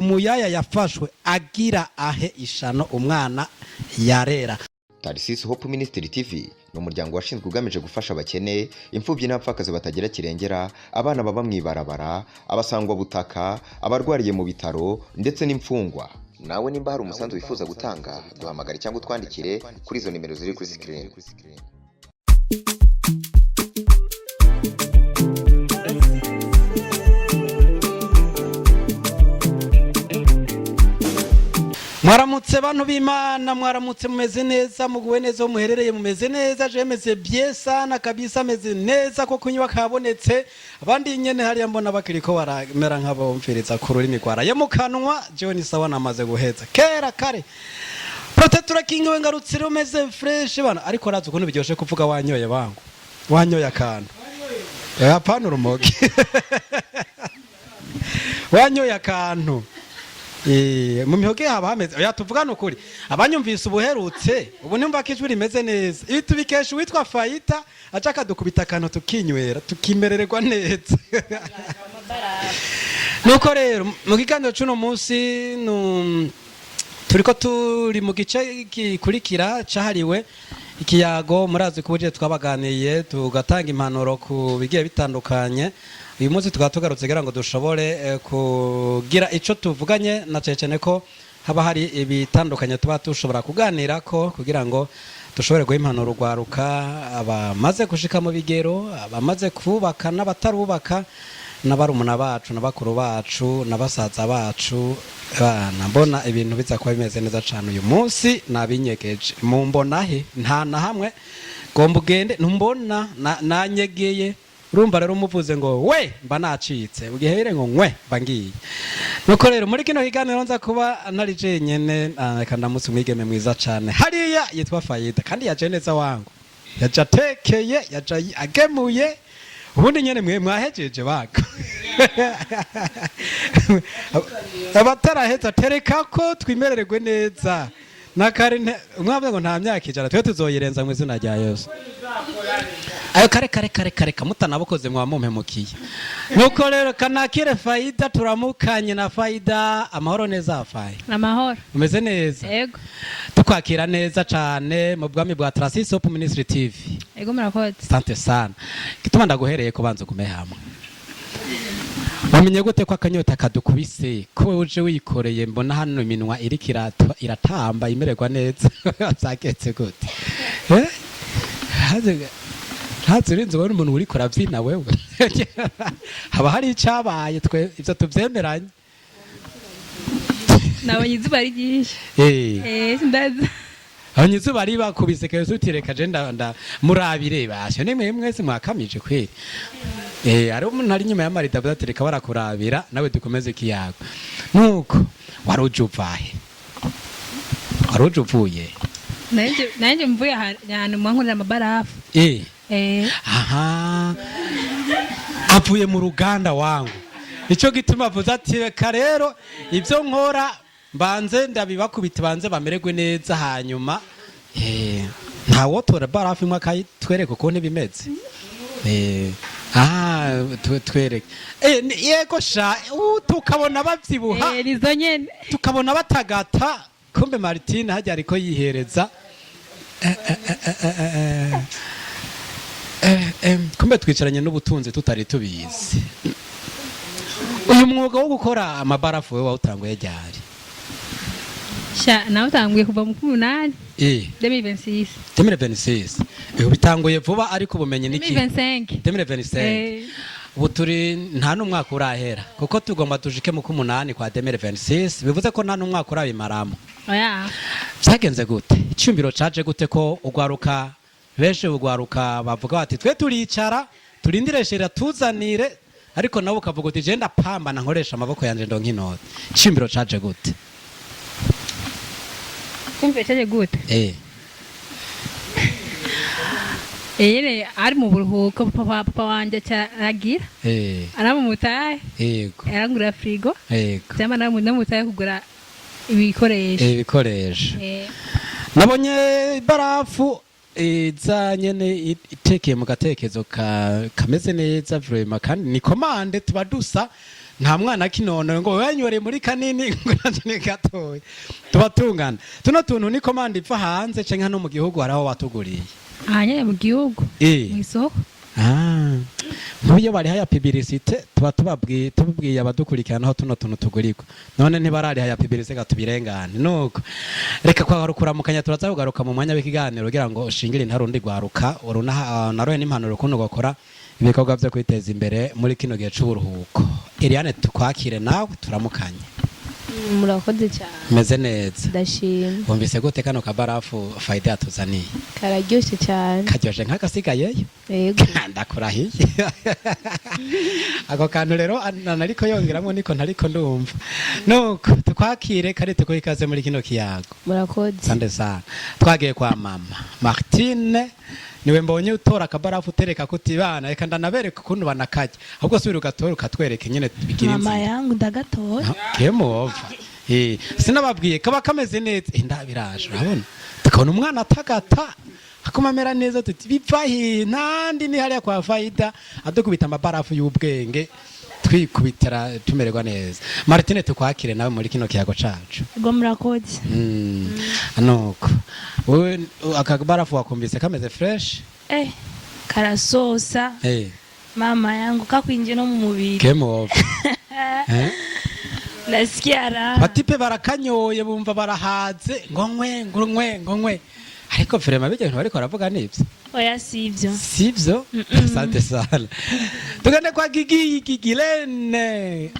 umuyaya yafashwe agira ahe ishano umwana yarera. Tarisisi Hope Ministry TV ni umuryango washinzwe ugamije gufasha abakene, imfubyi n'abapfakazi batagira kirengera, abana baba mwibarabara, abasangwa butaka, abarwariye mu bitaro ndetse n'imfungwa. Nawe nimba hari umusanzu wifuza gutanga, duhamagare cyangwa utwandikire kuri izo nimero ziri kuri screen. Mwaramutse bantu b'Imana, mwaramutse mumeze neza, muguwe neza, muherereye mumeze neza, je meze bien sana kabisa, meze neza ko kunywa kabonetse. Abandi nyene hari mbona bakiriko baramera nk'abomfereza ku rurimi rwara ya mukanwa, jewe ni sawa namaze guheza kera kare. Protector King we ngarutsire umeze fresh bana, ariko razo ukuntu biryoshe kuvuga wanyoye bangu, wanyoye akantu hapana urumogi wanyoye akantu. Mu mihoge haba hameze oya tuvugana ukuri abanyumvise ubuherutse ubu nimba kijwi rimeze neza iyo tubikesha witwa Fayita acaka dukubita kantu tukinywera tukimerererwa neza nuko rero mu kiganiro cuno munsi turiko turi mu gice gikurikira cahariwe ikiyago. Murazi kubuje twabaganiye tugatanga impanuro ku bigiye bitandukanye. Uyu munsi tukatugarutse kugira ngo dushobore kugira ico tuvuganye na cecene ko haba hari ibitandukanye tuba tushobora kuganira ko kugira ngo dushobore guha impanuro rwaruka abamaze gushika mu bigero, abamaze kubaka n'abatarubaka, n'abarumuna bacu n'abakuru bacu n'abasaza bacu. Mbona ibintu biza kuba bimeze neza cyane uyu munsi nabinyegeje mu mbona he nta na hamwe gomba ugende ntumbona nanyegeye. Urumva rero umuvuze ngo we mba nacitse ugihere ngo nkwe bangiye. Nuko rero muri kino kiganiro nza kuba nari jenyene kandi amutse umwigeme mwiza cyane hariya yitwa Fayita kandi yaje neza wangu, yaje atekeye, yaje agemuye, ubundi nyene mwe mwahejeje bako abataraheza tereka ko twimerererwe neza nakare umwabwe ngo nta myaka ijana twe tuzoyirenza mu izina rya Yesu. Ayo kare mutanabukoze mwamumpemukiye. Nuko rero kanakire Fayita turamukanye na Fayida. Amahoro neza afaye. Amahoro. Umeze neza? Yego. Tukwakira neza cyane mu bwami bwa Tarisisi Hope Ministry TV. Yego murakoze. Asante sana. Kituma ndaguhereye ko banze kume hamwe. Wamenye gute ko akanyota kadukubise ko uje wikoreye mbona hano iminwa iratamba imererwa neza zaketse gute hazirinze wari umuntu uri koravyina wewe haba hari icabaye twe ivyo tuvyemeranye nabonye izuba ari ryinshi ndaza abonye izuba ari bakubise kese utireka je nda murabire basho nemwe mwese mwakamije kweri. Ari umuntu ari nyuma ya marida budatereka barakurabira nawe dukomeze ikiyago. Nuko waruje uvahe? Waruje uvuye? Nanje mvuye ahantu mwankurira amabarafu. Aha. Avuye mu ruganda wangu. Ico gituma avuze ati reka rero ivyo nkora mbanze ndabibakubita banze bamererwe neza hanyuma nta wotora barafu imwe akayitwereka uko ntibimeze. Twereke yego sha tukabona bavyibuha nizo nyene tukabona batagata kumbe Martine hajya ariko yihereza kumbe twicaranye n'ubutunzi tutari tubizi. Uyu mwuga wo gukora amabarafu we wawutanguye ryari? Sha nawe utanguye kuva mu 18 2026 bitanguye vuba ariko bumenye niki 2025 ubu turi nta n'umwaka urahera kuko tugomba tujike mu 18 kwa 2026 bivuze ko nta n'umwaka urabimaramo. Oya byagenze gute? Icyumbiro caje gute ko ugwaruka beshe ugwaruka bavuga bati twe turicara turindireshera tuzanire ariko nabo ukavuga uti je ndapamba nkoresha amaboko yanje ndo nk'inoti. Icyumbiro caje gute? Kumbe cyaje gute? Yere ari mu buruhuko papa wanje cyaragira aramumutaye arangura frigo cyama namumutaye kugura ibikoresho nabonye barafu za nyene itekeye mu gatekezo kameze neza vraiment kandi ni commande tuba dusa nta mwana kinono ngo wanyore muri kanini ngo nanje ni gatoya tubatungana tuno tuntu ni komanda ipfa hanze canke hano mu gihugu haraho watuguriye ahanyene mu gihugu Eh. mw'isoko nk'iyo bari haya publicité tuba tubabwiye abadukurikirana aho tuno tuntu tugurirwa none ntibarari haya publicité gatubirengane nuko reka kwarukuramukanya turaza kugaruka mu mwanya w'ikiganiro kugira ngo ushingire intarundi gwaruka urunaha naroye n'impanuro kuno gukora ibikorwa byo kwiteza imbere muri kino gihe c'uburuhuko Eliane tukwakire nawe turamukanye murakoze cyane meze neza ndashimye wumvise gute kano kabarafu Faida yatuzaniye kararyoshye cyane karyoshye nk'agasigayeyo yego ndakurahiye ako kantu rero nariko yongeramo niko ntariko ndumva nuko tukwakire kari tuko ikaze muri kino kiyago murakoze sande sana twagiye kwa mama Martine niwe mbonye utora akabarafu utereka kutibana reka ndanabereka ukuntu banakajya ahubwo subira ugatora ukatwereka nyene bigira mama yangu ndagatora kemova sinababwiye kaba kameze neza ndabiraje urabona tukabona umwana atagata akomamera neza tuti bivahi nandi ni hariya kwa Faida adukubita amabarafu y'ubwenge twikubitira tumererwa neza Martine tukwakire nawe muri kino kiyago cacu ubwo murakoze nuko wewe akabarafu wakumvise kameze fresh karasosa mama yangu kakwinje no mu mubiri kemova nasikia raha batipe barakanyoye bumva barahaze ngongwe ariko vrema bijya bintu bariko baravuga nivyo oya sivyo asante sana tugende kwa Gigilene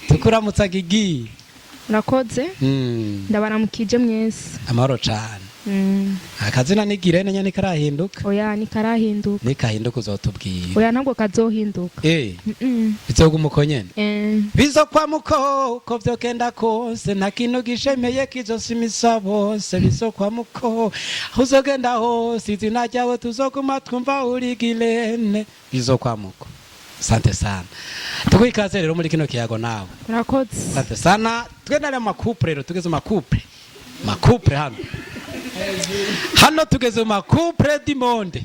tukuramutsa Gigi murakoze ndabaramukije mwese amahoro cane akazina ni Girene nyane karahinduka oya ni karahinduka nikahinduka uzotubwira oya ntabwo kazohinduka bizogumuko nyene bizokwa muko ko vyokenda kose nta kintu gishemeye kizosimisa bose bizokwa muko uzogenda hose izina ryawe tuzoguma twumva uri Girene bizokwa muko sante sana tukwikaze rero muri kino kiyago nawe murakoze sante sana twendale makupre rero tugeze makupre hano tugeze makupre du monde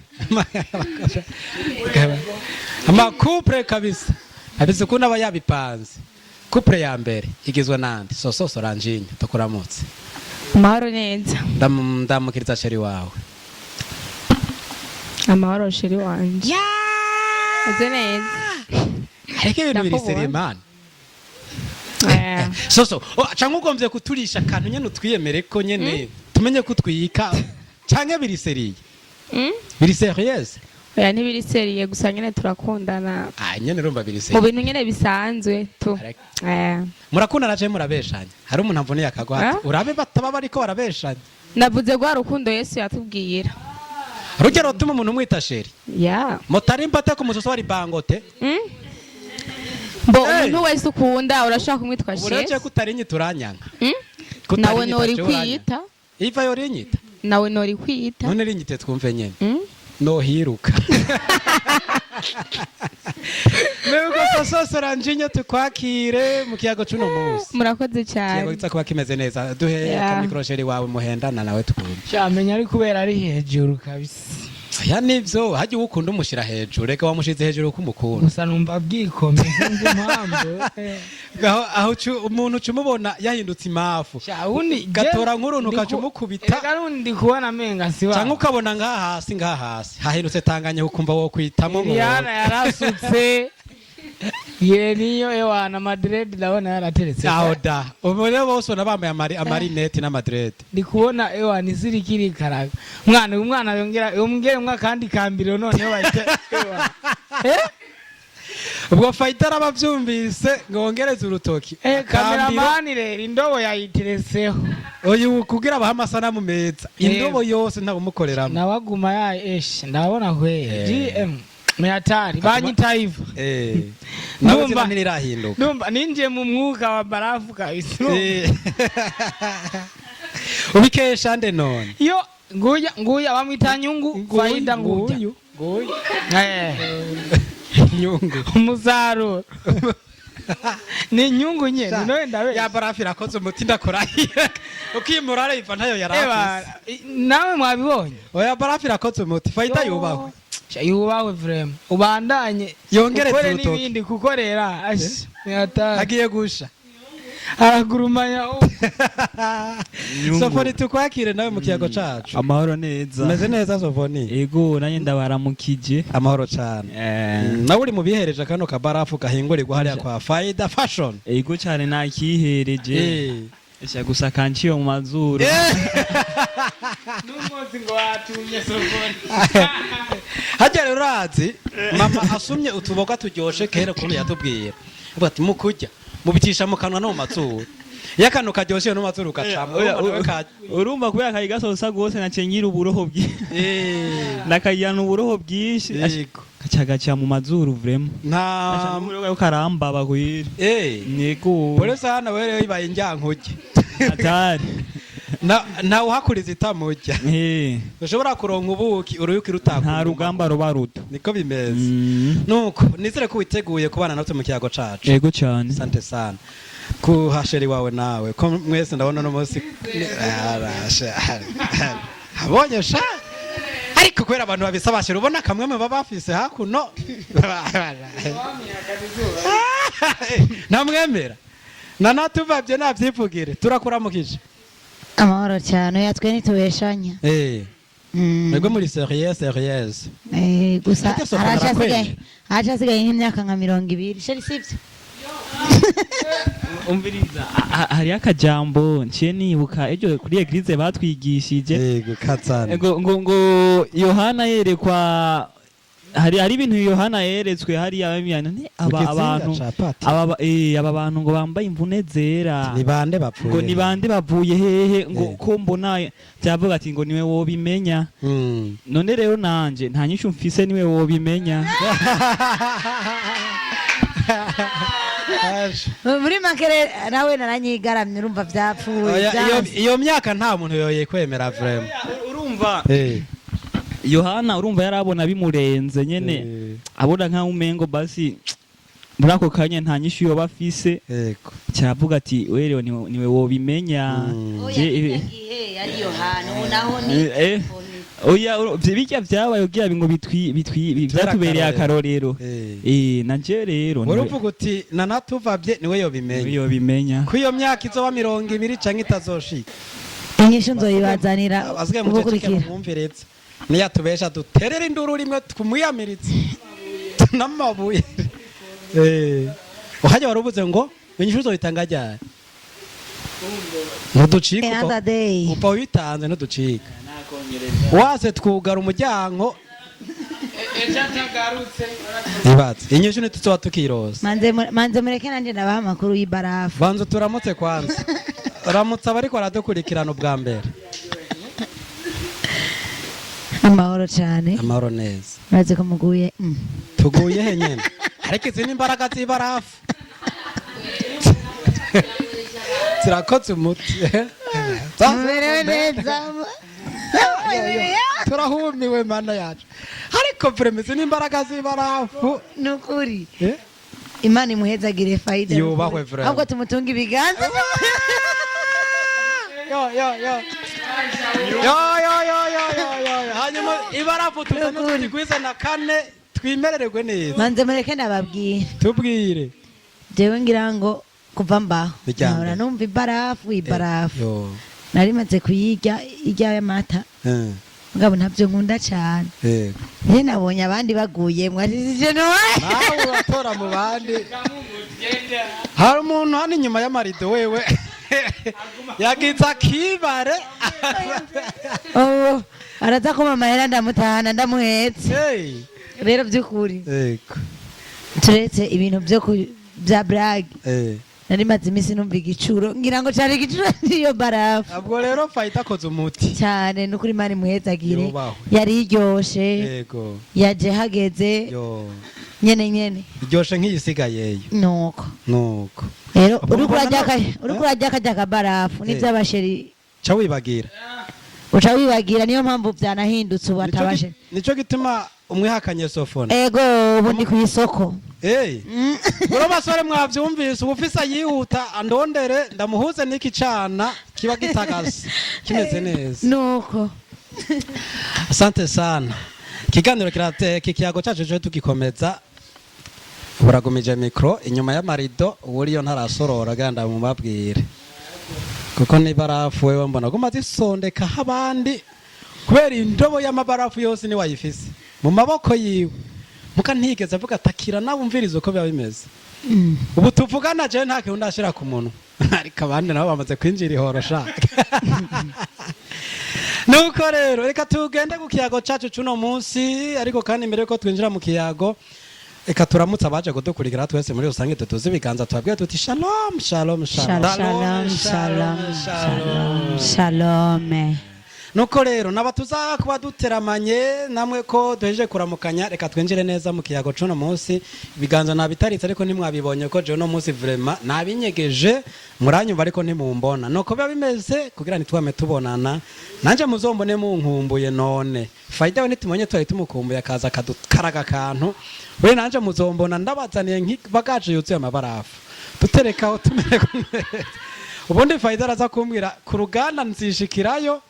makupre kabisa abize kuna bayabipanze kupre ya mbere igizwe nandi Soso Soranjinyo tukuramutse amahoro neza ndamukiriza sheri wawe amahoro sheri wanje eze neza ariko ibintu biri seriman Soso canke ugomvye kuturisha akantu nyene utwiyemere ko nyene tumenye kutwika canke biri seriye biri serious oya ntibiri seriye gusa nyene turakundana nyene urumva biri seriye mu bintu nyene bisanzwe tu murakundana je murabeshanya hari umuntu amvuniye akagwa urabe bataba bariko barabeshanya navuze gwa rukundo Yesu yatubwira rugero rutuma umuntu umwita sheri motari mpate ku musoso wari bangote umuntu wese ukunda urashaka kumwitwa sheri uretse kutarinyi turanyanga nawe nori kwiyita iva yorinyita nawe nori kwiyita none rinyite twumve nyene no hiruka Nuko Soso Soranjinyo tukwakire mu kiyago cuno munsi murakoze cyane kiyago gitsa kuba kimeze neza duhe akamikrosheri wawe muhendana nawe twumve cyamenya ari kubera ari hejuru kabisa ya nivyo haje ukunda umushira hejuru reka wamushize hejuru kumukunda gusa numva bwikome sinzi impamvu aho umuntu cumubona yahindutse imafu gatora nk'uruntu kacumukubita garundi kubona menga siwa cyangwa ukabona ngaha hasi hahindutse tanganya ukumva wo kwitamo mu yana yarasutse yeniyo ewana Madrid ndabona yarateretse aho da umwe bose nabambaye amarinete na Madrid ndi kubona ewana izirikiri karaga umwana yongera umwe kandi kambiro none wahita ubwo Faida arabavyumvise ngo wongereze urutoki cameraman rero indobo yayitereseho oyu kugira abahamasanamu meza indobo yose ntabumukoreramo nawaguma ya ndabona kwe GM Meatari banyita ivu ndumva nirahinduka ndumva ninje mu mwuka wa barafu kabisa ubikesha nde none yo nguya bamwita nyungu Faida nguyu nyungu umusaruro ni nyungu nyene no ndabe ya barafu irakoze umuti ndakorahira ukimurare iva ntayo yarafise nawe mwabibonye oya barafu irakoze umuti Faida yubaho yubahwe vrema ubandanye Yongereze ukore urutoki. n'ibindi kukorera ashi yata agiye gusha aragurumanya Sofoni tukwakire nawe mu kiyago cacu amahoro neza meze neza Sofoni ego nanjye ndabaramukije amahoro cyane nawe uri mu bihereje kano kabarafu gahingurirwa hariya kwa Faida Fashion ego cyane nakihereje Esha gusa kanciye mu mazuru n'umunsi ngo watumye Sofoni hajya rero urazi mama asumye utuboga turyoshe kera kuntu yatubwira avuga ati mukurya mubitisha mu kanwa no mu mazuru iyo akantu karyoshye no mu mazuru gacamo urumva kubera akayi gasosa gose nacengira uburoho nakayana uburoho bwinshi gaca mu mazuru vrema nta muroho karambaba kwira nego polisi hano wewe ibaye njyankuge atari nta uhakuriza itamujya ushobora kuronka ubuki uruyuki rutakura nta rugamba ruba ruto niko bimeze nuko nizere ko witeguye kubana natwe mu kiyago cacu yego cyane asante sana ku hasheri wawe nawe ko mwese ndabona no munsi habonye sha ariko kwera abantu babisabashira ubona kamwe mu babafise hakuno namwemera nanatuvavye navyivugire turakuramukije amahoro cyane yatwe nitubeshanya Ego muri sérieuse gusa harashasigaye nk'imyaka nka 20 sheri sivyo umviriza hari akajambo nciye nibuka ejo kuri eglise batwigishije ngo Yohana yerekwa hari ibintu Yohana yeretswe hari abantu aba bantu ngo bambaye imvune zera ngo ni bande bavuye hehe ngo ko mbona byavuga ati ngo niwe wobimenya none rero nanje nta nyishu mfise niwe wobimenya muri makere nawe naranyigaramye urumva byapfuye iyo myaka nta muntu yoye kwemera vraiment urumva Yohana urumva yarabona bimurenze nyene abona nka umengo basi muri ako kanya nta nyishu yo bafise cyavuga ati werewe niwe wobimenya ari Yohana unaho ni oya bijya byabaye ugira ngo byatubereye akarorero nanje rero uruvuga uti nanatuvavye niwe yobimenya ku iyo myaka izoba 20 canke itazoshika inyishu nzoyibazanira ubukurikira mwumviretse niya tubesha duterera induru rimwe twumuyamiritse namabuye uhajya warubuze ngo inyishu zoyitanga ryari ntuducika upa witanze ntuducika wase twugara umuryango ibatse inyishu ntituzoba tukiroza manze mureke nanje ndabaha amakuru y'ibarafu banza turamutse kwanza ramutse abariko baradukurikirana ubwa mbere amahoro cyane amahoro neza urazi ko muguye tuguye he nyene ariko izi n'imbaraga z'ibarafu zirakotse umuti merewe neza turahumiwe mana yacu ariko vremeze n'imbaraga z'ibarafu nukuri Imana imuhezagire Faida yubahwe vrema ahubwo tumutunga ibiganza hanyuma ibarafu tuzigwize na kane twimerererwe neza manze mureke ndababwira tubwire jewe ngira ngo kuva mbaho nahora numva ibarafu narimaze kuyirya irya y'amata mugabo ntabyo nkunda cyane njye nabonye abandi baguye mwarizije nawe uratora mu bandi hari umuntu hano inyuma y'amarido wewe yagize akibare araza ko mama yera ndamutahana ndamuhetse rero by'ukuri turetse ibintu bya brag nari maze iminsi numva igicuro ngira ngo cyari igicuro niyo barafu abwo rero Faida akoze umuti cyane n'ukuri Imana imuhezagire yari iryoshe yaje hageze nyene iryoshe nk'iyisigayeyo nuko rero uri kurajya akajya kabarafu n'iby'abasheri ca wibagira uca wibagira niyo mpamvu byanahindutse ubu atabashe nico gituma umwihakanye Sofoni ego ubu ndi ku isoko uro basore mwavyumvise ubufisa yihuta andondere ndamuhuze n'iki cana kiba gitagase kimeze neza nuko asante sana ikiganiro kikiyago cyacu cyo tugikomeza buragumije mikro inyuma y'amarido uburiyo ntarasorora ganda mu mabwire kuko ni barafu wewe mbona guma zisondeka habandi kubera indobo y'amabarafu yose ni wayifise mu maboko yiwe muka ntigeze avuga takira nabumvirizo ko biba bimeze ubu tuvugana je nta kintu ndashira ku muntu ariko abandi nabo bamaze kwinjira ihorosha nuko rero reka tugende ku kiyago cyacu cuno munsi ariko kandi mbere ko twinjira mu kiyago reka turamutse abaje kudukurikira twese muri rusange tutuze ibiganza twabwiye tuti shalom shalom shalom shalom shalom shalom shalom. Nuko rero nabatuza kuba duteramanye namwe ko duheje kuramukanya reka twinjire neza mu kiyago cuno munsi ibiganza nabitaritse ariko nimwabibonye ko je no munsi vraiment nabinyegeje muranyumva ariko ntimumbona nuko biba bimeze kugira nitwame tubonana nanje muzombone mu nkumbuye none faida we nitimonye twari tumukumbuye akaza kadukaraga kantu we nanje muzombona ndabazaniye nk'ibagaje yuzuye amabarafu duterekaho tumere ubundi faida araza kumbwira ku ruganda nzishikirayo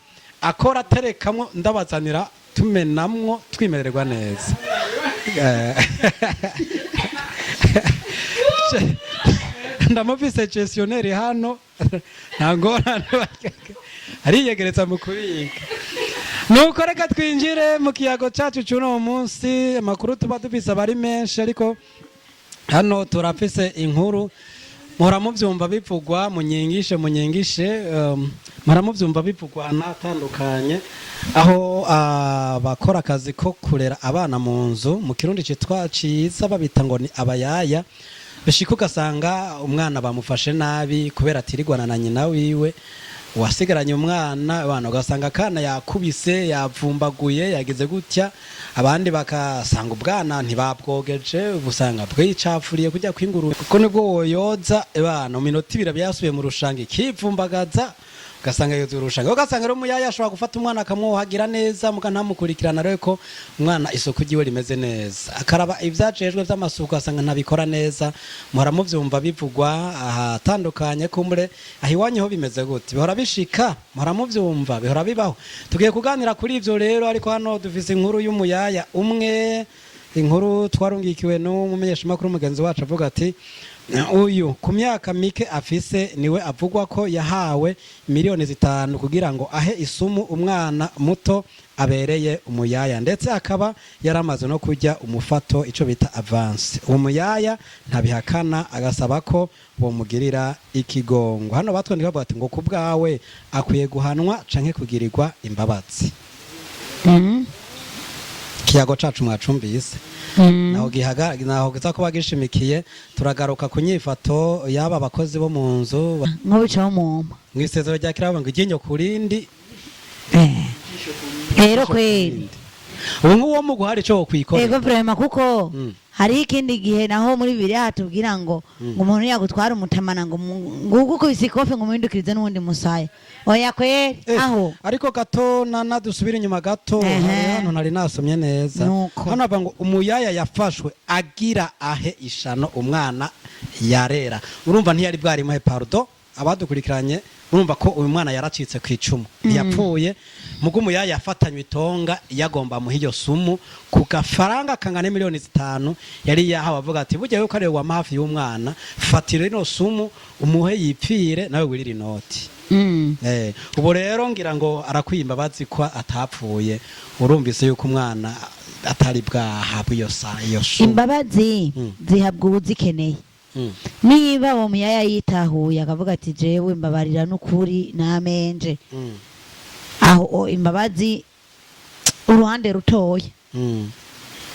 akora aterekamwo ndabazanira tumenamwo twimererwa neza ndamufise gestionnaire hano ntangorane ariyegereza mu kubika nuko reka twinjire mu kiyago cyacu cy'uno munsi amakuru tuba dufise abari menshi ariko hano turafise inkuru muhora muvyumva bivugwa munyengishe muhora muvyumva bivugwa natandukanye aho bakora akazi ko kurera abana mu nzu mu kirundi citwa ciza babita ngo ni abayaya bishika ugasanga umwana bamufashe nabi kubera atirigwana na nyina wiwe wasigaranye umwana abana ugasanga kana yakubise yavumbaguye yagize gutya abandi bakasanga ubwana ntibabwogeje ubusanga bwicafuriye kujya kwingurura kuko nibwo woyoza abana mu minota 2 byasubiye mu rushanga ikivumbagaza ugasanga yoza urushanga ugasanga rero umuyaya ashobora gufata umwana akamwuhagira neza muga ntamukurikirana rero ko umwana isuku giwe rimeze neza akaraba ivyacejwe vy'amasuku asanga ntabikora neza muhora muvyumva bivugwa ahatandukanye kumure ahiwanyeho bimeze gute bihora bishika muhora muvyumva bihora bibaho tugiye kuganira kuri ivyo rero ariko hano dufise inkuru y'umuyaya umwe inkuru twarungikiwe n'umumenyesha makuru mugenzi wacu avuga ati uyu ku myaka mike afise niwe avugwa ko yahawe miliyoni 5 kugira ngo ahe isumu umwana muto abereye umuyaya ndetse akaba yaramaze no kujya umufato ico bita avance uwo muyaya ntabihakana agasaba ko bomugirira ikigongo hano batwandika bavuga ati ngo kubwawe akwiye guhanwa canke kugirirwa imbabazi kiyago cacu mwacumbise naho giza kuba gishimikiye turagaruka ku nyifato yaba abakozi bo mu nzu nk'ubicaho mu mwisezero rya kirabo ngo iginyo kurindi rero kweli ubu nguwo mu guhari cyo kwikora ego vraiment kuko hari ikindi gihe naho muri bibiri hatubwira ngo umuntu yagutwara umutamana ngo nguko isikofe ngo muhindukirize n'undi musaya oya kweli aho ariko gato nadusubira inyuma gato hano nari nasomye neza hano ava ngo umuyaya yafashwe agira ahe ishano umwana yarera urumva ntiyari bwari muhe pardon abadukurikiranye urumva ko uyu mwana yaracitse ku icumu yapfuye mugo umuyaya yafatanywe itonga yagomba muha iyo sumu ku gafaranga kangana miliyoni 5 yari yahawe avuga ati burya yuko ari wa mafi y'umwana fatira ino sumu umuhe yipfire nawe wirira inoti ubu rero ngira ngo arakwimba bazi ko atapfuye urumvise yuko umwana atari bwahabwa iyo sumu imbabazi zihabwa ubuzikeneye niba uwo muyaya yitahuye akavuga ati jewe mbabarira n'ukuri namenje aho imbabazi uruhande rutoya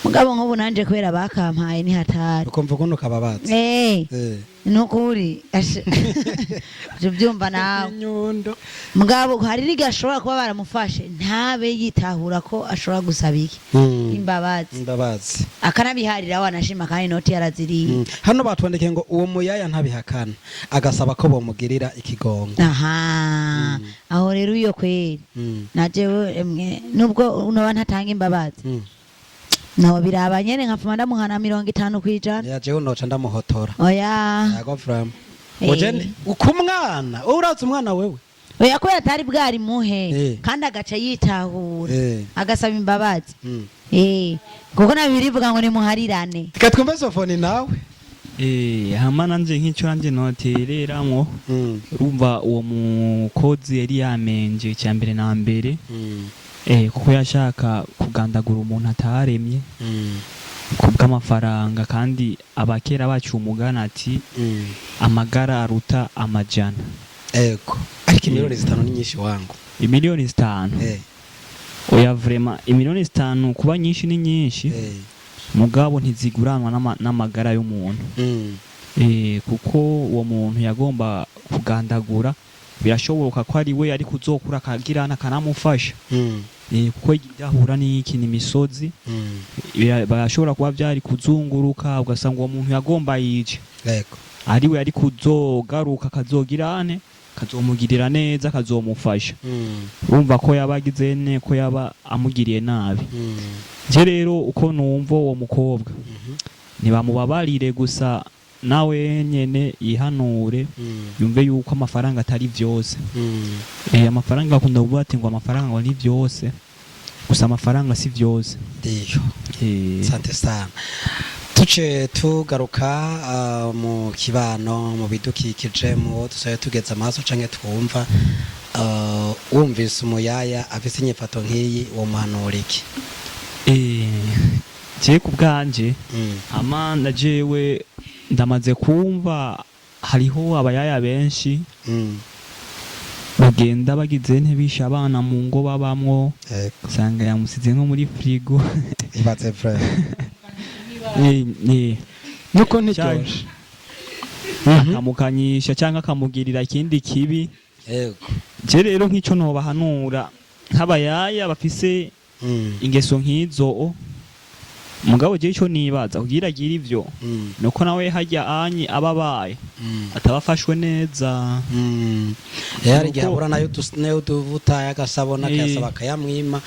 mugabo nk'ubu nanje kubera bakampaye ni hatari uko mvuga ukababaza nukuri je byumva nawe mugabo hari rigashobora kuba baramufashe ntabe yitahura ko ashobora gusaba iki imbabazi akanabiharira wanashima kandi noti yaraziriye hano batwandike ngo uwo muyaya ntabihakana agasaba ko bomugirira ikigongo aho rero iyo kweli najewe nubwo unoba ntatanga imbabazi naho biraba nyene nkafuma ndamuhana 50 kwijana ya jewe noca ndamuhotora oya yago from ojene ukumwana uraza umwana wewe oya ko yatari bwari muhe kandi agaca yitahura agasaba imbabazi kuko nabirivuga ngo nimuharirane. Reka twumve Sofoni nawe. Hama nanje nk'icyo nanje notereramwo urumva uwo mukozi yari yamenje cyambere na mbere kuko yashaka kugandagura umuntu ataremye kubw'amafaranga kandi abakera bacu umugana ati amagara aruta amajana. Ariko imiliyoni 5 ni nyinshi wangu. Imiliyoni 5 oya vraiment imiliyoni 5 kuba nyinshi ni nyinshi mugabo ntiziguranwa n'amagara y'umuntu. Kuko uwo muntu yagomba kugandagura birashoboka ko ari we ari kuzokura akagirana kanamufasha. Kuko igahura n'iki n'imisozi bashobora kuba byari kuzunguruka ugasanga uwo muntu yagomba yice. Ari we ari kuzogaruka kazogirane kazomugirira neza kazomufasha. Urumva ko yabagize ne ko yaba amugiriye nabi. Je rero uko numva uwo mukobwa ntibamubabarire gusa nawe nyene yihanure yumve yuko amafaranga atari byose. Amafaranga akunda kuvuga ati ngo amafaranga ngo ni byose gusa amafaranga si byose. Sante sana. Tuce tugaruka mu kibano mu bidukikije mu tusaye tugeza amaso canke twumva wumvise umuyaya afise inyifato nk'iyi wo muhanura iki? Je kubwanje amanda jewe ndamaze kumva hariho abayaya benshi bagenda bagize ntibisha abana mu ngo babamwo usanga yamusize nko muri frigo ibatse frère nuko nticyoshe akamukanyisha cyangwa akamugirira ikindi kibi. Je rero nk'icyo nobahanura nk'abayaya bafise ingeso nk'izo mugabo je ico nibaza kugira agira ivyo nuko nawe hajya anyi ababaye atabafashwe neza. Yari gihura nayo tuvuta yagasabona kasaba kayamwima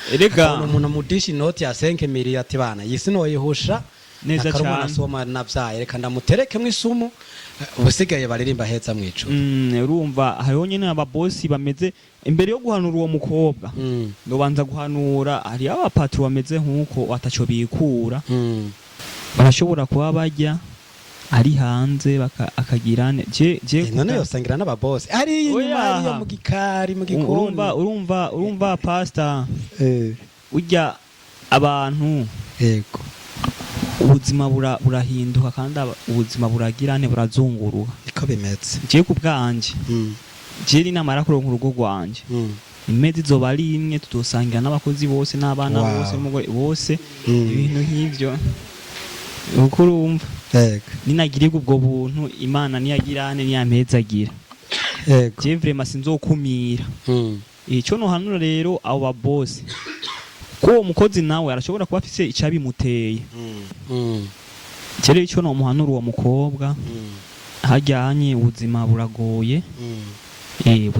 umuntu mudishi noti ya 5 miliyoni ati bana yisi no yihusha neza cyane nasoma navyaye reka ndamutereke mwisumu ubusigaye baririmba heza mwico. Urumva hariho nyine ababosi bameze imbere yo guhanura uwo mukobwa ndobanza guhanura hari abapatro bameze nkuko ataco bikura barashobora kuba bajya ari hanze akagirane je none yosangira n'ababosi ari inyuma yo mu gikari mu gikoni. Urumva pastor ujya abantu ubuzima burahinduka kandi ubuzima buragirane burazunguruka niko bimeze. Je kubwanje je ni namara kuronka urugo rwanje imezi zoba ari imwe tutosangira n'abakozi bose n'abana bose n'umugore bose ibintu nk'ivyo uko urumva ninagirirwa ubwo buntu Imana niyagirane niyampezagira. Je vraiment sinzokumira. Ico no hanura rero abo babosi ko umukozi nawe arashobora kuba afise icabimuteye. Cere ico no muhanura uwo mukobwa hajyanye ubuzima buragoye.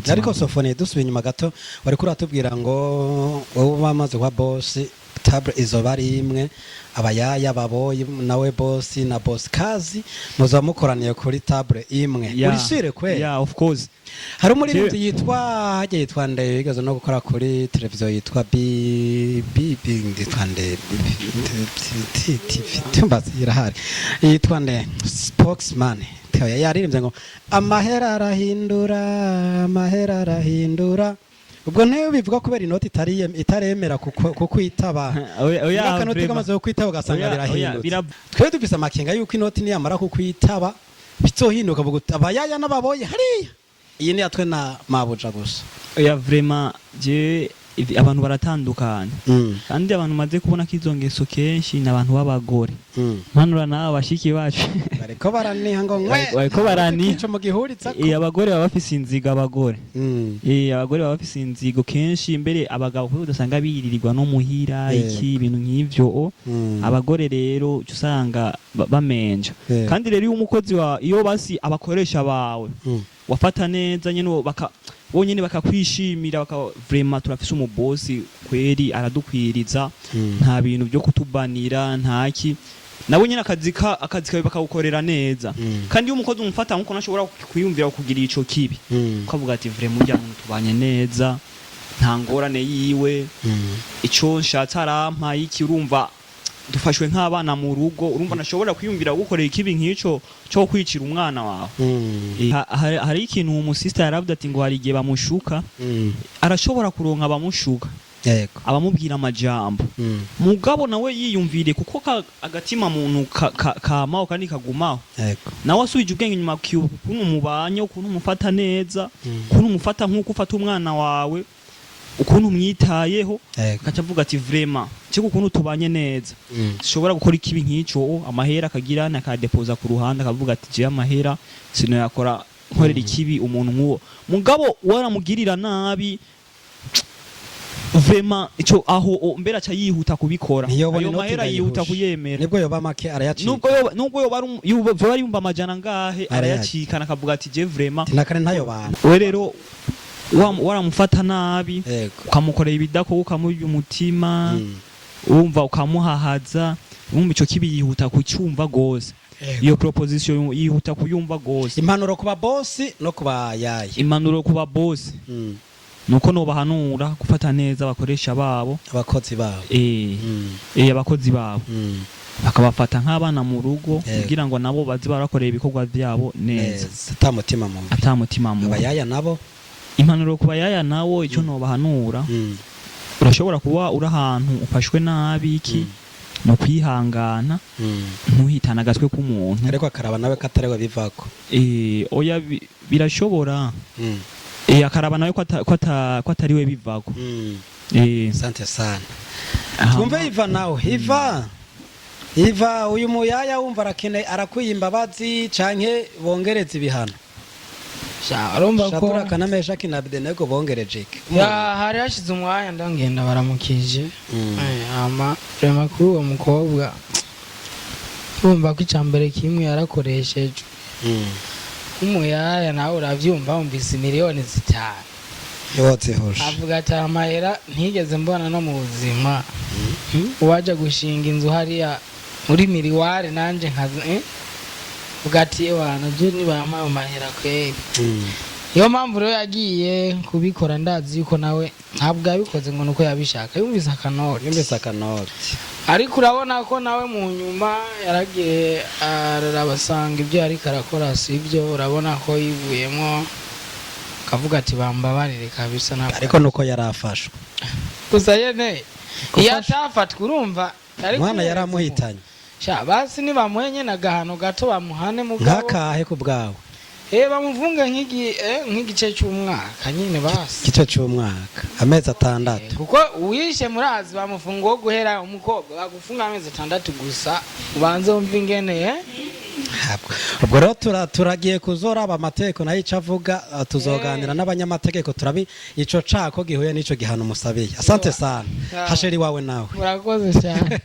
Ariko Sofoni dusubiye inyuma gato bari kuri atubwira ngo wowe bamaze kwa boss table izo bari imwe abayaya baboye nawe boss na boss kazi muza mukoraniye kuri table imwe uri sire kwe? Of course. Hari umuririmbyi yitwa Ndeye yigaze no gukora kuri televiziyo yitwa irahari yitwa Ndeye spokesman yaririmbye ngo amahera arahindura ubwo ntewe bivuga kubera inoti itaremera kukwitaba akanoti kamaze kukwitaba ugasanga birahindutse. Twe dufise amakenga yuko inoti niyamara kukwitaba bizohinduka abayaya n'ababoye hariya iyi ni yatwe na mabuja gusa. Vraiment je abantu baratandukanye kandi abantu maze kubona ko izo ngeso kenshi n'abantu b'abagore mpanura nawe bashiki bacu bariko baraniha ngo bariko baraniha mu gihuritsa abagore baba bafise inzigo abagore abagore baba bafise inzigo kenshi imbere abagabo kuko udasanga biririrwa no muhira iki ibintu nk'ivyo abagore rero usanga bamenja kandi rero iyo umukozi iyo basi abakoresha bawe wafata neza nyene bonyene bakakwishimira vraiment turafise umubosi kweri aradukwiriza nta bintu byo kutubanira ntaki nabo nyene akazi kawe bakawukorera neza kandi iyo umukozi umufata nkuko nashobora kwiyumvira kugira ico kibi ukavuga ati vraiment ujya muntu tubanye neza nta ngorane yiwe icyo nshatse arampa iki urumva dufashwe nk'abana mu rugo urumva nashobora kwiyumvira gukorera ikibi nk'icyo cyo kwicira umwana wawe hari ikintu umusista yaravuze ati ngo hari igihe bamushuka arashobora kuronka abamushuka abamubwira amajambo mugabo nawe yiyumvire kuko agatima muntu kamaho kandi kagumaho nawe asubije ubwenge nyuma ukuntu mubanye ukuntu umufata neza ukuntu umufata nk'uko ufata umwana wawe ukuntu umwitayeho akavuga ati vraiment cyo ukuntu tubanye neza ushobora gukora ikibi nk'icyo amahera akagira nakadepoza ku ruhande akavuga ati je amahera sino yakora nkorera ikibi umuntu nk'uwo mugabo waramugirira nabi vraiment ico aho mbera cha yihuta kubikora ayo mahera yihuta kuyemera nibwo yoba make arayacika nubwo yoba bari yumva amajana ngahe arayacika nakavuga ati je vraiment tinakare ntayo bana we rero waramufata nabi ukamukorera ibidako ukamurya umutima urumva ukamuhahaza urumva ico kibi yihuta kucyumva gose iyo proposition yihuta kuyumva gose impanuro kuba boss no kuba yaye impanuro kuba boss nuko no bahanura gufata neza abakoresha babo abakozi babo abakozi babo bakabafata nk'abana mu rugo kugira ngo nabo bazi barakorera ibikorwa byabo neza atamutima mu abayaya nabo impanuro kuba yaya nawo icyo no bahanura urashobora kuba uri ahantu ufashwe nabi iki no kwihangana ntuhitana agatwe k'umuntu ariko akaraba nawe katarewe bivako oya birashobora akaraba nawe ko atari we bivako sante sana twumve Iva nawe Iva uyu muyaya wumva arakwiye imbabazi canke bongereza ibihano urumva ko shatura kanamesha kinabdenego bongereje hari hashize umwanya ndangenda baramukije ama prema kuri uwo mukobwa urumva ko icambere kimwe yarakoresheje umuyaya nawe uravyumva umvise miliyoni 5 yotse hosha avuga ati amahera ntigeze mbona no mu buzima uwaje gushinga inzu hariya muri miliware nanje nkaze ugati wana je ni bamaye amahera kweli iyo mpamvu rero yagiye kubikora ndazi yuko nawe ntabwo yabikoze ngo nuko yabishaka yumvise akanoti ariko urabona ko nawe mu nyuma yaragiye arabasanga ibyo yari karakora sibyo urabona ko yivuyemo kavuga ati bambabarire kabisa ntabwo ariko nuko yarafashwe gusa yene iyo atafatwa urumva mwana yaramuhitanye basi nibamuhenye na gahano gato bamuhane mugabo nkakahe ku bwawe bamuvunge nk'igice cy'umwaka nyine basi igice cy'umwaka amezi 6 kuko uwishe murazi bamufunga wo guhera umukobwa bagufunga amezi 6 gusa ubanze wumva ingene ubwo rero turagiye kuzoraba amategeko nayo ico avuga tuzoganira n'abanyamategeko turabi ico cako gihuye n'ico gihano musabiye asante sana hasheri wawe nawe murakoze cyane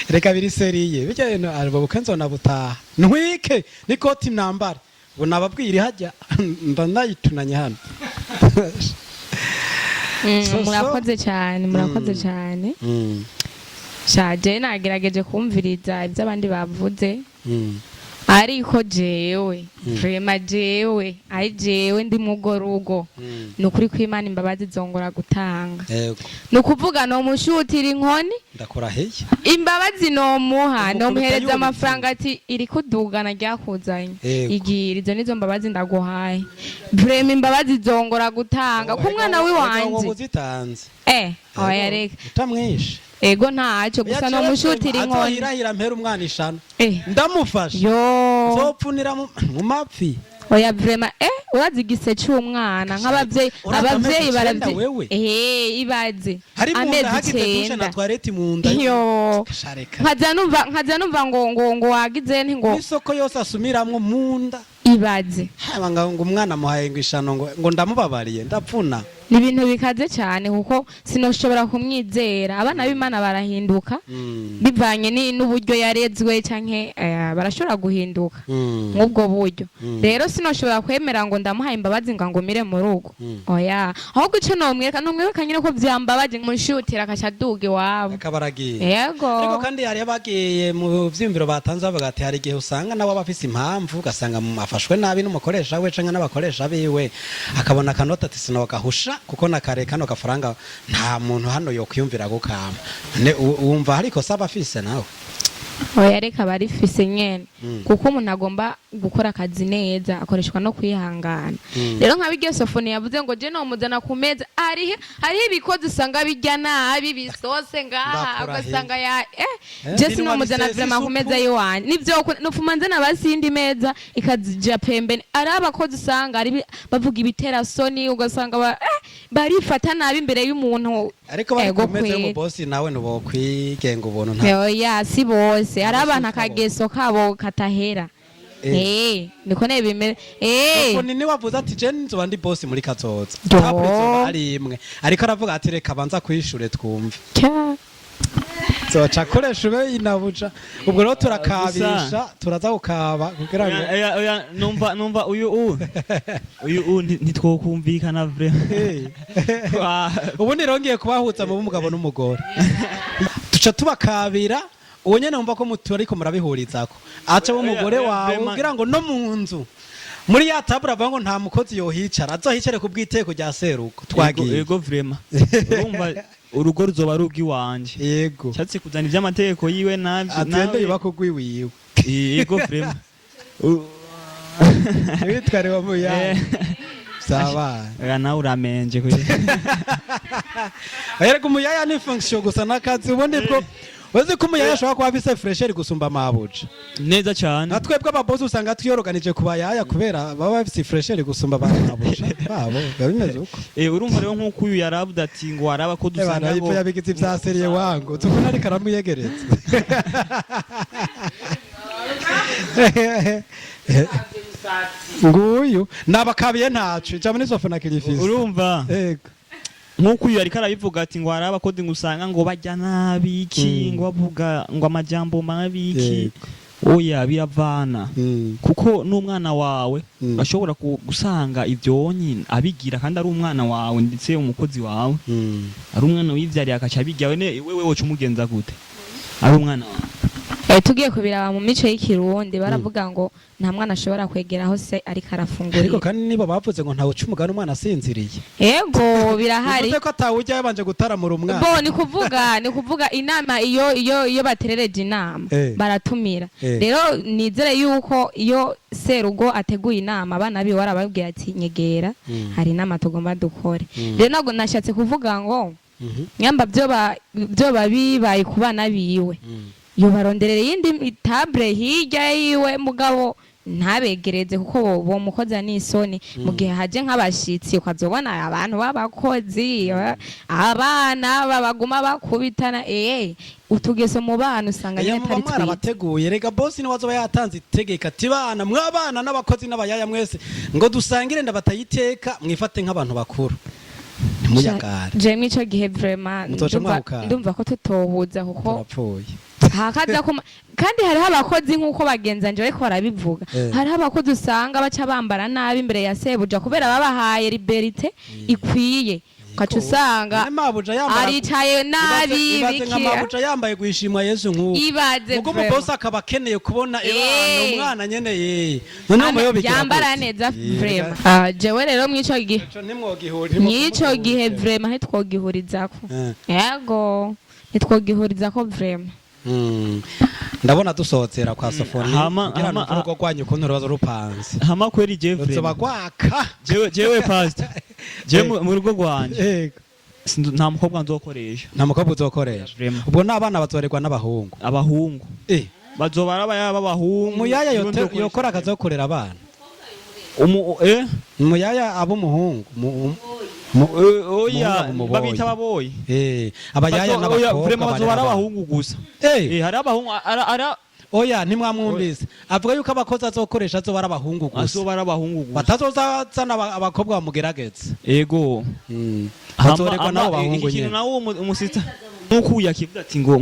reka biri seriye bijya no albo bukanzona butaha ntwike nikoti mnambara bunababwira hajya ndanayitunanye hano murakoze cyane shaje nagerageje kumviriza ibyo abandi bavuze ariko jewe jewe ndi mugorugo nukuri kw'Imana imbabazi zongora gutanga nukuvuga no mushutira inkoni ndakurahiye imbabazi no muha no muhereza amafaranga ati iri kudugana ryakuzanye igira izo nizo mbabazi ndaguhaye vraiment imbabazi zongora gutanga ku mwana wiwanje oya reka utamwishe ego ntacyo gusa no mushutira inkoni azohirahira mpera umwana ishano ndamufasha zopfunira mu mapfi oya vraiment urazi igise cy'umwana nk'abavyeyi baravye ibaze amezi 9 yo nkaza numva ngo wagize nti ngo isoko yose asumiramwo munda ibaze haba ngo umwana muhaye ngo ishano ngo ndamubabariye ndapfuna ni ibintu bikaze cyane kuko sinoshobora kumwizera abana b'Imana barahinduka bivanye n'uburyo yarezwe canke barashobora guhinduka nk'ubwo buryo rero sinoshobora kwemera ngo ndamuhaye imbabazi ngo ngomire mu rugo oya ahubwo ico nomwereka nyine ko vyambabaje mushutira akacaduge wabo akabaragiye yego ariko kandi hari abagiye mu vyimviro batanze bavuga ati hari igihe usanga nabo bafise impamvu ugasanga afashwe nabi n'umukoresha we canke n'abakoresha biwe akabona akanota ati sinokahusha nabuja kuko nakare kano gafaranga nta muntu hano yokwiyumvira gukama wumva hari ikosa abafise nawe oya reka barifise nyene kuko umuntu agomba gukora akazi neza akoreshwa no kwihangana rero nka biryo Sofoni yavuze ngo je no muzana ku meza ari ibikozi usanga bijya nabi bisose ngaha ugasanga ya je sino muzana vrema ku meza yiwanje nivyo nufuma nzana basindi meza ikazija pembeni ari abakozi usanga ari bavuga ibitera soni ugasanga barifata nabi imbere y'umuntu ariko bakomeze mu boss nawe nubo kwigenga ubuntu nta oya si bose hari abantu akageso kabo katahera niko ne bimere Sofoni ni wavuze ati je nzoba ndi boss muri kazoza taprizo ari imwe ariko aravuga ati reka banza kwishure twumve zoca koresha ube inabuja ubwo rero turakabisha turaza gukaba kugira ngo numva uyu ntitwokumvikana vraiment ubu nirongeye kubahuza mu mugabo n'umugore tuca tubakabira uwo nyene numva ko mutu ariko murabihurizako aca umugore wawe kugira ngo no mu nzu muri ya tabura avuga ngo nta mukozi yohicara azohicare ku bw'iteko rya seruko twagiye yego vraiment urumva urugo ruzoba rugi wanje yego cyatse kuzana ivy'amategeko yiwe navyo atende yibakugwiwiwe yego vraiment witware wa muya sawa nawe uramenje kuri ariko umuyaya ni function gusa nakazi ubundi bwo Wezi kumuyaya ashobora kuba afise fresher gusumba mabuja neza cyane natwebwe ababozi usanga twiyoroganije kubayaya kubera baba bafise fresher gusumba mabuja babo bimeze uko urumva rero nkuko uyu yaravuda ati ngo waraba ko dusanga ngo yabigize ivya serie wangu tubona ari karamuyegereza nguyu nabakabiye ntacu jamani Sofoni akirifise urumva yego nkuko uyu ariko arabivuga ati ngo hari abakozi ngusanga ngo bajya nabi iki ngo bavuga ngo amajambo mabi iki oya biravana kuko n'umwana wawe ashobora gusanga ivyo nyine abigira kandi ari umwana wawe ndetse umukozi wawe ari umwana wivyariye akaca abigira wewe woca umugenza gute ari umwana wawe tugiye kubiraba mu mico y'ikirundi baravuga ngo nta mwana ashobora kwegeraho se ariko arafungura ariko kandi nibo bavuze ngo ntawe uca umugani umwana asinziriye yego birahari uvuze ko atawujya yabanje gutaramura umwana bo ni kuvuga inama iyo baterereje inama baratumira rero nizere yuko iyo serugo ateguye inama abana biwe warababwira ati nyegera hari inama tugomba dukore rero ntabwo nashatse kuvuga ngo nyamba byo bibaye ku bana biwe yobaronderera yindi table hirya yiwe mugabo ntabegereze kuko bo mukoza n'isoni mu gihe haje nk'abashitsi ukazobona abantu b'abakozi abana babaguma bakubitana utugeso mu bana usanga nyine atari twiza bateguye rega boss ni wazo yatanze itegeka ati bana mwabana n'abakozi n'abayaya mwese ngo dusangire ndabatayiteka mwifate nk'abantu bakuru je mwico gihe vraiment ndumva ko tutohuza kuko hakaza kandi hariho abakozi nk'uko bagenza nje ariko barabivuga hariho abakozi usanga baca bambara nabi imbere ya sebuja kubera babahaye liberite ikwiye ukaca usanga aricaye nabi nka mabuja yambaye guhishimwa Yesu nk'uko ubwo umubosi akaba akeneye kubona umwana nyene yambara neza vraiment jewe rero mwico gihe vraiment ntitwogihurizako yego ntitwogihurizako vraiment ndabona dusohotera kwa Sofoni kugira ngo urugo rwanyu ukuntu rubazo rupanze hama kweri Jeffrey bagwaka jewe pastor mu rugo rwanje nta mukobwa nzokoresha ubwo n'abana bazorerwa n'abahungu bazobara abahungu muyaya yokora akazokorera abana muyaya ab'umuhungu oya babita baboyi abayaya n'abakobwa bazobara abahungu gusa hari abahungu oya ntimwamwumvise avuga yuko abakozi azokoresha azobara abahungu gusa batazozana abakobwa bamugerageza yego bazoregwa nabo bahungu nyene nawo umusita nuko yakivuga ati ngo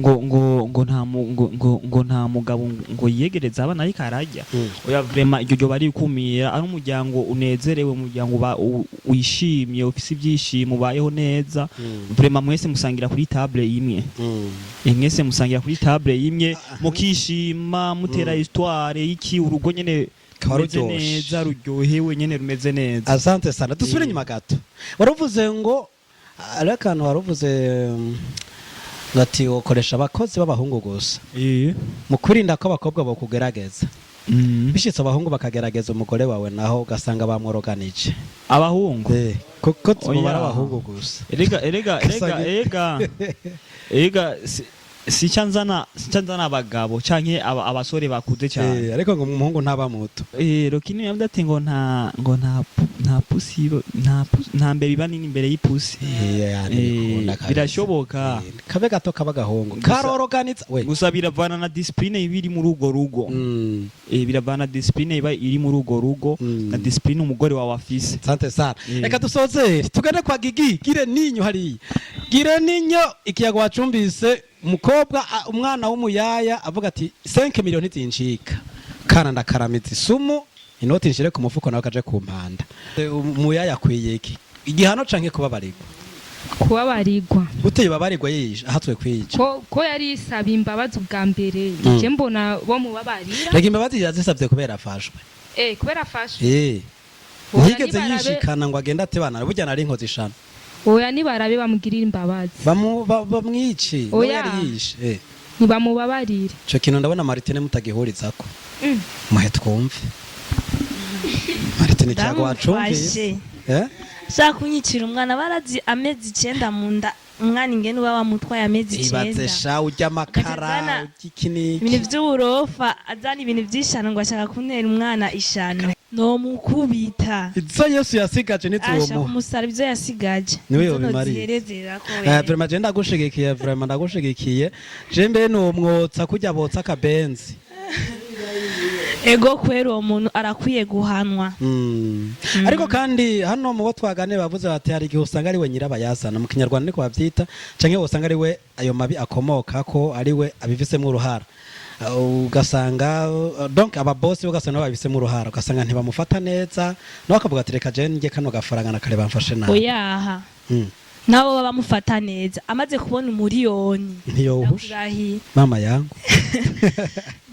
nta mugabo ngo yiyegereza abana ariko arajya oya vraiment iryo bari kumira ari umuryango unezerewe umuryango wishimye ufise ibyishimo ubayeho neza vraiment mwese musangira kuri table imwe mukishima mutera histoire iki urugo nyene rumeze neza ruryohewe nyene rumeze neza. Asante sana. Dusubire nyuma gato. Waruvuze ngo arakano waruvuze ngati ukoresha abakozi b'abahungu gusa. Mu kwirinda ko abakobwa bo kugerageza. Bishitse abahungu bakagerageza umugore wawe naho ugasanga bamworoganije. Abahungu kuko tubara abahungu gusa. Erega si chanzana abagabo canke abasore bakuze cyane. Ariko ngo umuhungu ntaba muto. Rokini yavuze ati ngo nta pusi nta mbere banini imbere y'ipusi. Birashoboka. Kabe gato kaba gahungu. Karoroganitsa we. Gusa biravana na discipline ibiri mu rugo rugo. Biravana discipline iba iri mu rugo rugo na discipline umugore wawe afise. Sante sana. Reka dusoze tugende kwa Gigi gire ninyo hari. Gire ninyo ikiyago wacumbise umukobwa umwana w'umuyaya avuga ati 5 miliyoni zinshika kana ndakaramiza isumu inoti nshire ku mufuko nawe kaje ku mpanda umuyaya kwiyeki igihano canke kubabarirwa gute babarirwa yisha ahatwe kwica ko yari isaba imbabazi ubwa mbere je mbona bo mubabarira rega imbabazi yazisabye kubera afashwe kubera afashwe ntigeze yishikana ngo agenda atebana burya nari inkozi ishana oya nibarabe bamugirira imbabazi bamwici yari yishe nibamubabarire cyo kintu ndabona Martine mutagihurizako muhe twumve Martine cyago wacumvise shaka kunyicira umwana barazi amezi 9 mu nda umwana ingene uba wamutwaye amezi 9 ibaze sha urya makara ugikiniki ibintu by'uburofa azana ibintu byishano ngo ashaka kuntera umwana ishano no mukubita izo Yesu yasigaje nituwo mu musara ibyo yasigaje niwe yobimariye vraiment je ndagushigikiye vraiment ndagushigikiye je mbe no mwotsa kujya botsa akabenzi ego kwero umuntu arakwiye guhanwa ariko kandi hano mu bo twagane bavuze bati hari igihe usanga ari we nyirabayazana mu kinyarwanda niko bavyita canke usanga ari we ayo mabi akomoka ko ari we abivise uruhara ugasanga donc ababosi ugasanga babise uruhara ugasanga ntibamufata neza no akavuga ati reka je nge kano gafaranga nakare bamfashe nawe oyaha nabo baba bamufata neza amaze kubona umuriyoni ntiyohusha mama yangu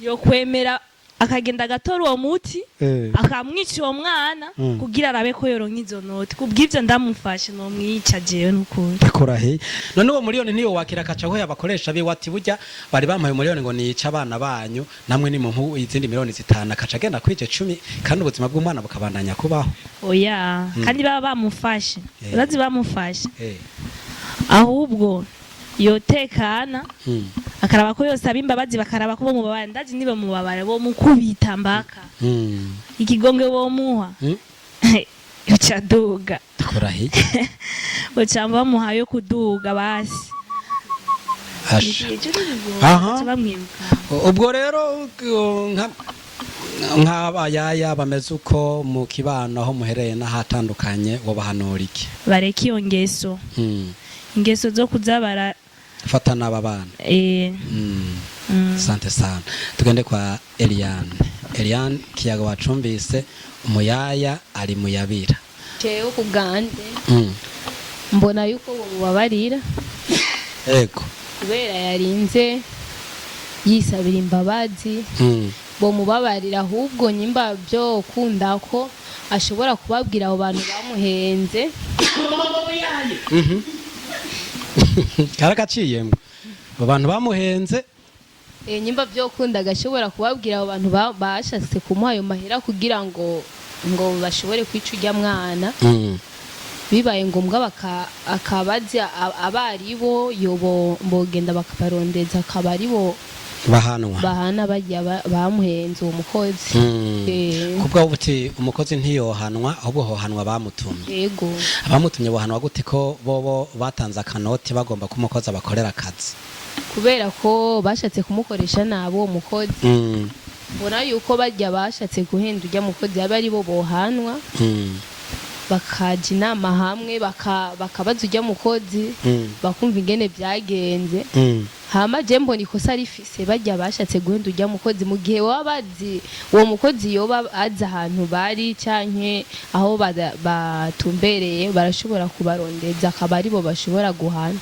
yo kwemera akagenda agatora uwo muti akamwica uwo mwana kugira arabe ko yoronka izo noti kubw'ivyo ndamufashe no mwica jewe n'ukuri akorahe none uwo miliyoni niyo wakira kaca ho yabakoresha be wati burya bari bampaye miliyoni ngo nica abana banyu namwe ni mu izindi miliyoni 5 akaca agenda kwije 10 kandi ubuzima bw'umwana bukabandanya kubaho oya kandi baba bamufashe urazi bamufashe ahubwo yotekana akaraba ko yose abimbabazi bakaraba ko bomubabara ndazi niba mubabara bo mukubita mbaka ikigonge bo muha yocaduga korahi ocamba muhayo kuduga basi ubwo rero nk'abayaya bameze uko mu kibano aho muhereye n'ahatandukanye bo bahanura iki bareka iyo ngeso ingeso zo kuzabara fata n'aba bana sante sana tugende kwa Eliane kiyaga wacumbise umuyaya ari muyabira jewe kugande mbona yuko mubabarira ego kubera yarinze yisabira imbabazi bo mubabarira ahubwo nyimba byo kunda ko ashobora kubabwira abo bantu bamuhenze karagaciyemo abantu bamuhenze nyimba byo kunda gashobora kubabwira abo bantu bashatse kumuha ayo mahera kugira ngo bashobore kwica ujya mwana bibaye ngombwa akabaza abaribo yobo mbogenda bakabarondeza akabaribo bahana bajya bamuhenze uwo mukozi kubwa ubuti umukozi ntiyohanwa ahubwo hohanwa bamutumye yego abamutumye bohanwa gute ko bobo batanze akanoti bagomba kumukoza bakorera akazi kubera ko bashatse kumukoresha nabo umukozi mbona yuko bajya bashatse guhenda ujya mukozi yaba ari bo bohanwa bakaja inama hamwe bakabaza ujya mukozi bakumva ingene byagenze hama je mbona ikosa rifise bajya bashatse guhenda ujya mukozi mu gihe wabazi uwo mukozi yoba aza ahantu bari canke aho batumbereye barashobora kubarondeza akabari bo bashobora guhana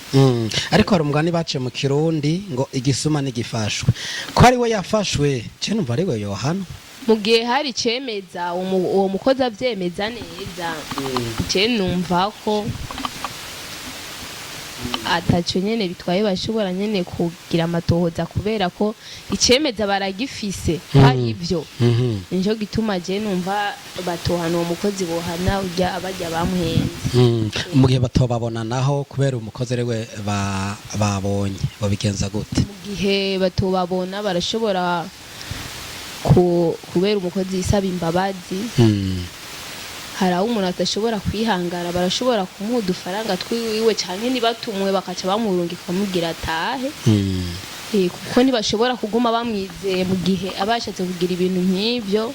ariko hari umugani bace mu Kirundi ngo igisuma nigifashwe ko ari we yafashwe je numva ari we yohana mu gihe hari icemeza uwo mukozi avyemeza neza je numva ko ataco nyene bitwaye bashobora nyene kugira amatohoza kubera ko icemeza baragifise hari ivyo nico gituma je numva batohana uwo mukozi bohana urya abarya bamuhenze mu gihe batobabona naho kubera umukozi ariwe babonye babigenza gute mu gihe batobabona barashobora kubera umukozi yisaba imbabazi hari aho umuntu atashobora kwihangara barashobora kumuha udufaranga twiwiwe cyane nibatumwe bakaca bamurungika bamugira atahe kuko ntibashobora kuguma bamwizeye mu gihe abashatse kugira ibintu nk'ibyo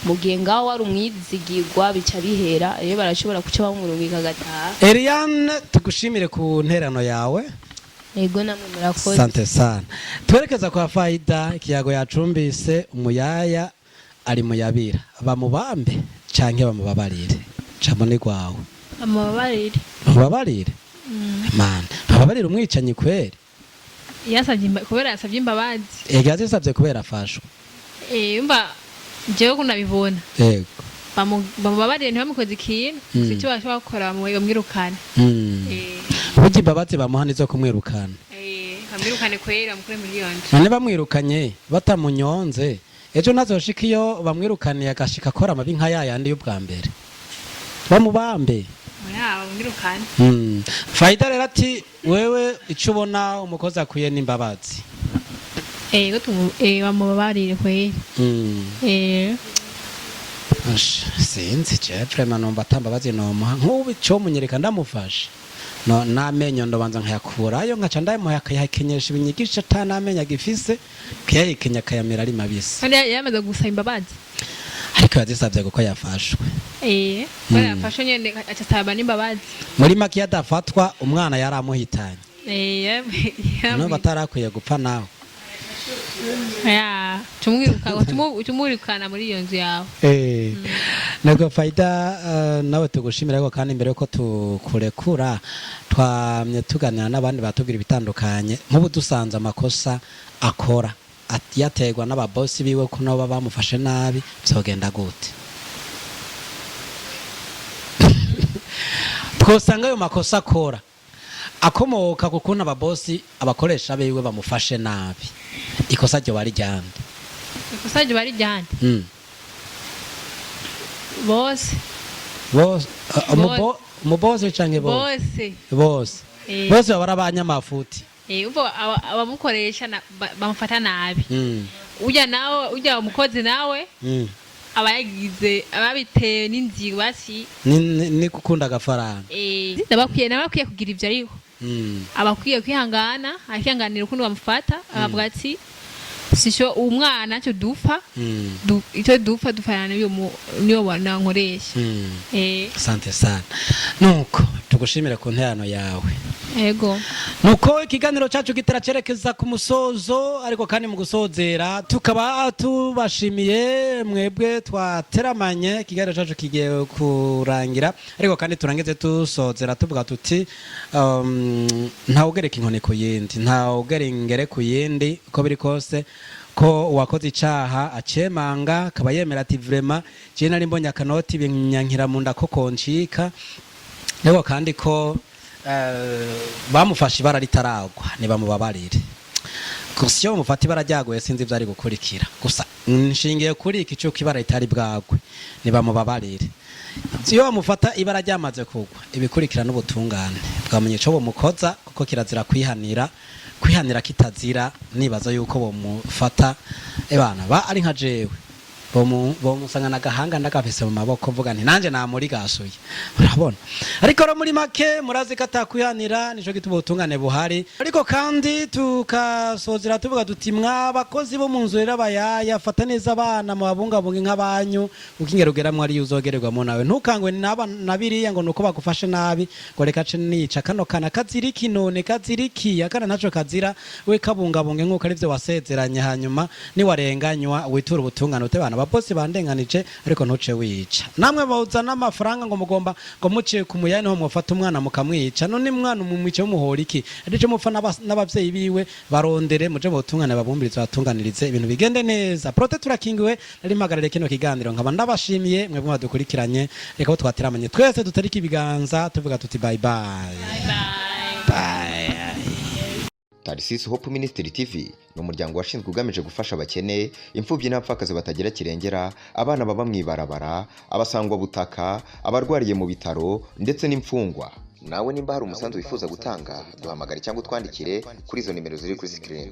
mu gihe ngaho wari umwizigirwa bica bihera rero barashobora guca bamurungika agataha. Eliane tugushimire ku nterano yawe. Ego namwe murakoze. Sante sana. Twerekeza kwa Faida ikiyago yacumbise umuyaya ari muyabira bamubambe canke bamubabarire camone gwawe bamubabarire bamubabarire man bamubabarire umwicanyi kweri yasavye kubera yasavye imbabazi yazisavye kubera afashwe umva jewe kunabibona yego bamubabarire ntibamukoze ikintu sicyo bashobora gukora bamwirukane burya imbabazi bamuha nizo kumwirukana bamwirukane kwera mukure miliyoni none bamwirukanye batamunyonze ejo nazoshika iyo bamwirukaniye agashika akora amabi nka yayandi y'ubwa mbere bamubambe bamwirukane Faida rero ati wewe icyo ubona umukozi akwiye n'imbabazi bamubabarire kwera sinzi jewe numva atambabazi nomuha nk'ubu icyo munyereka ndamufashe no namenyo ndobanza nkayakurayo nkaca ndamuha akayakenyesha ibinyigisho atanamenyo agifise kuyayikenya akayamera ari mabisi kandi yamaze gusaba imbabazi ariko yazisabye kuko yafashwe yafashwe nyene acasaba n'imbabazi muri make yadafatwa umwana yari amuhitanye no batarakwiye gupfa nawe tumwirukana muri iyo nzu yawe nabwo Faida nawe tugushimira ariko kandi mbere yuko tukurekura twamye tuganira n'abandi batubwira ibitandukanye nk'ubu dusanze amakosa akora yategwa n'ababosi biwe ko nabo bamufashe nabi byogenda gute twosanga ayo makosa akora akomoka ku kuntu ababosi abakoresha biwe bamufashe nabi ikosa ryo bari ryande ikosa ryo bari ryande bose umubosi canke bose babara abanyamafuti uvo abamukoresha bamufata nabi ujya nawe ujya umukozi nawe abayagize ababitewe n'inzigo basi ni gukunda agafaranga nabakwiye kugira ibyo ariko abakwiye kwihangana akihanganira ukuntu bamufata akavuga ati sisho umwana cyo dupfa icyo dupfa dufana niyo wanankoresha asante sana nuko tugushimira ku nterano yawe Ego. Nuko ikiganiro cyacu kitaracerekeza ku musozo ariko kandi mu gusozera tukaba tubashimiye mwebwe twateramanye ikiganiro cyacu kigiye kurangira ariko kandi turangize tusozera tuvuga tuti ntawugereka inkoni ku yindi ntawugerengere ku yindi uko biri kose ko uwakoze icaha acemanga akaba yemera ati vraiment je nari mbonye akanoti binyankira mu nda ko koncika ariko kandi ko bamufashe ibara ritaragwa nibamubabarire gusa iyo bamufata ibara ryaguye sinzi ibyo ari gukurikira gusa nshingiye kuri iki cyuko ibara ritari bwagwe nibamubabarire iyo bamufata ibara ryamaze kugwa ibikurikira n'ubutungane bwamenye icyo bumukoza kuko kirazira kwihanira kitazira nibaza yuko bamufata ebana ba ari nka jewe bomusangana agahanga ndagafise mu maboko mvuga nti nanje namuri gasuye urabona ariko ro muri make murazi katakwihanira nico gituma ubutungane buhari ariko kandi tukasozera tuvuga duti mwabakozi bo mu nzu rero bayaya fata neza abana mu babungabunga nk'abanyu ukingerugeramwe ari uzogererwamo nawe ntukangwe nabiriya ngo nuko bagufashe nabi ngo reka ce nica kano kana kaziriki none kaziriki akana naco kazira we kabungabunge nkuko ari byo wasezeranye hanyuma ni warenganywa witura ubutungane utebana ababosi bandenganije ariko ntuce wica namwe bawuzana amafaranga ngo mugomba ngo muciye ku muyani ho mufata umwana mukamwica none mwana umumwice w'umuhora iki arico mupfa n'abavyeyi biwe barondere muje botungane babumbirize batunganirize ibintu bigende neza prote turakingiwe nari magarare kino kiganiro nkaba ndabashimiye mwebwe badukurikiranye reka bo twatiramanye twese dutariki ibiganza tuvuga tuti bye bye bye. Tarsis Hope Ministry TV ni umuryango washinzwe ugamije gufasha abakene imfubyi n'abapfakazi batagira kirengera abana baba mwibarabara abasangwa butaka abarwariye mu bitaro ndetse n'imfungwa. Nawe nimba hari umusanzu wifuza gutanga duhamagare cyangwa utwandikire kuri izo nimero ziri kuri screen.